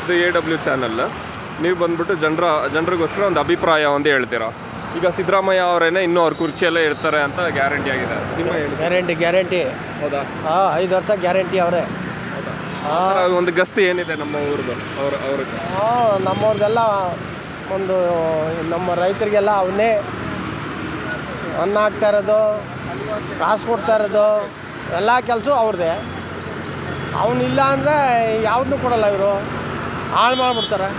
ಇದು AW channel. ನೀವು ಬಂದ್ಬಿಟ್ಟು ಜನರಿಗೋಸ್ಕರ ಒಂದು ಅಭಿಪ್ರಾಯ ಒಂದು ಹೇಳ್ತೀರಾ. ಈಗ ಸಿದ್ದರಾಮಯ್ಯ ಅವರೇನೆ ಇನ್ನೂ ಅವ್ರ ಕುರ್ಚಿಯಲ್ಲೇ ಇರ್ತಾರೆ ಅಂತ ಗ್ಯಾರಂಟಿ ಆಗಿದೆ. ನಿಮ್ಮ ಗ್ಯಾರಂಟಿ ಹೌದಾ? 5 ವರ್ಷ ಗ್ಯಾರಂಟಿ ಅವರೇ. ಹೌದಾ? ಒಂದು ಗಸ್ತಿ ಏನಿದೆ ನಮ್ಮ ಊರ್ದು ಅವ್ರಿಗೆ? ನಮ್ಮವ್ರದ್ದೆಲ್ಲ ಒಂದು ನಮ್ಮ ರೈತರಿಗೆಲ್ಲ ಅವನ್ನೇ ಅನ್ನ ಹಾಕ್ತಾ ಇರೋದು, ಕಾಸು ಕೊಡ್ತಾ ಇರೋದು, ಎಲ್ಲ ಕೆಲಸ ಅವ್ರದ್ದೇ. ಅವನಿಲ್ಲ ಅಂದರೆ ಯಾವುದನ್ನೂ ಕೊಡಲ್ಲ, ಇವರು ಹಾಳು ಮಾಡಿಬಿಡ್ತಾರೆ.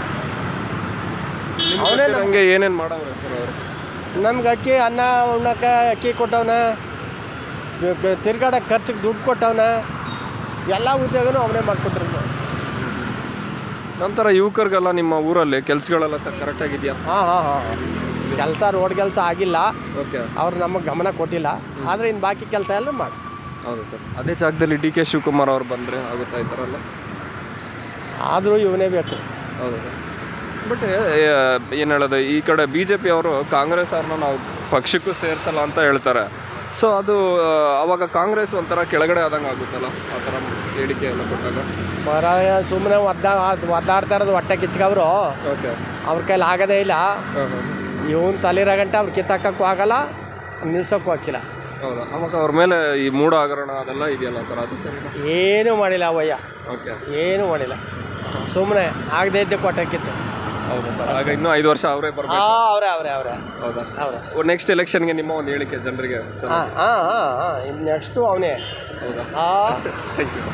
ಅವನೇ ನಮಗೆ ಏನೇನು ಮಾಡವ್ರೆ ಸರ್ ಅವರು? ನಮ್ಗೆ ಅನ್ನ ಉಣ್ಣಕ್ಕೆ ಅಕ್ಕಿ ಕೊಟ್ಟವನ, ತಿರ್ಗಾಡಕ್ಕೆ ಖರ್ಚಿಗೆ ದುಡ್ಡು ಕೊಟ್ಟವನ, ಎಲ್ಲ ಉದ್ಯೋಗನೂ ಅವನೇ ಮಾಡಿಕೊಟ್ರು. ನಂತರ ಯುವಕರಿಗೆಲ್ಲ ನಿಮ್ಮ ಊರಲ್ಲಿ ಕೆಲಸಗಳೆಲ್ಲ ಸರ್ ಕರೆಕ್ಟಾಗಿದೆಯಾ? ಹಾಂ ಕೆಲಸ, ರೋಡ್ ಕೆಲಸ ಆಗಿಲ್ಲ. ಓಕೆ. ಅವ್ರು ನಮಗೆ ಗಮನ ಕೊಟ್ಟಿಲ್ಲ. ಆದರೆ ಇನ್ನು ಬಾಕಿ ಕೆಲಸ ಎಲ್ಲ ಮಾಡಿ. ಹೌದು ಸರ್. ಅದೇ ಜಾಗದಲ್ಲಿ DK ಶಿವಕುಮಾರ್ ಅವ್ರು ಬಂದರೆ ಆಗುತ್ತಾ ಈ ಥರ ಎಲ್ಲ? ಆದರೂ ಇವನೇ ಬೇಕು. ಹೌದು ಸರ್. ಬಟ್ ಏನು ಹೇಳೋದು, ಈ ಕಡೆ BJP ಅವರು ಕಾಂಗ್ರೆಸ್ ಅವ್ರನ್ನ ನಾವು ಪಕ್ಷಕ್ಕೂ ಸೇರಿಸಲ್ಲ ಅಂತ ಹೇಳ್ತಾರೆ. ಸೊ ಅದು ಅವಾಗ ಕಾಂಗ್ರೆಸ್ ಒಂಥರ ಕೆಳಗಡೆ ಆದಂಗೆ ಆಗುತ್ತಲ್ಲ ಆ ಥರ ಹೇಳಿಕೆ ಎಲ್ಲ ಕೊಟ್ಟಾಗ? ಸುಮ್ಮನೆ ಒದ್ದಾಡ್ತಾ ಇರೋದು ಹೊಟ್ಟೆ ಕಿಚ್ಕವ್ರು. ಓಕೆ. ಅವ್ರ ಕೈಲಿ ಆಗೋದೇ ಇಲ್ಲ. ಇವನು ತಲೆರಗಂಟೆ ಅವ್ರು ಕಿತ್ತಾಕಕ್ಕೂ ಆಗಲ್ಲ, ನಿಲ್ಸೋಕ್ಕೂ ಹಾಕಿಲ್ಲ. ಹೌದಾ? ಅವಾಗ ಅವ್ರ ಮೇಲೆ ಈ ಮೂಢ ಹಗರಣ ಅದೆಲ್ಲ ಇದೆಯಲ್ಲ ಸರ್, ಅದು ಸರಿ? ಏನೂ ಮಾಡಿಲ್ಲ ಅವಯ್ಯ. ಓಕೆ. ಏನೂ ಮಾಡಿಲ್ಲ, ಸುಮ್ಮನೆ ಆಗದೇ ಇದ್ದೆ ಹೊಟ್ಟೆ ಕಿತ್ತು. ಹೌದಾ ಸರ್? ಆಗ ಇನ್ನೂ 5 ವರ್ಷ ಅವರೇ ಬರ್ಬೇಕು? ಅವರೇ. ಹೌದಾ? ನೆಕ್ಸ್ಟ್ ಎಲೆಕ್ಷನ್ಗೆ ನಿಮ್ಮ ಒಂದು ಹೇಳಿಕೆ ಜನರಿಗೆ? ನೆಕ್ಸ್ಟು ಅವನೇ. ಹೌದಾ? ಹಾಂ. Thank you.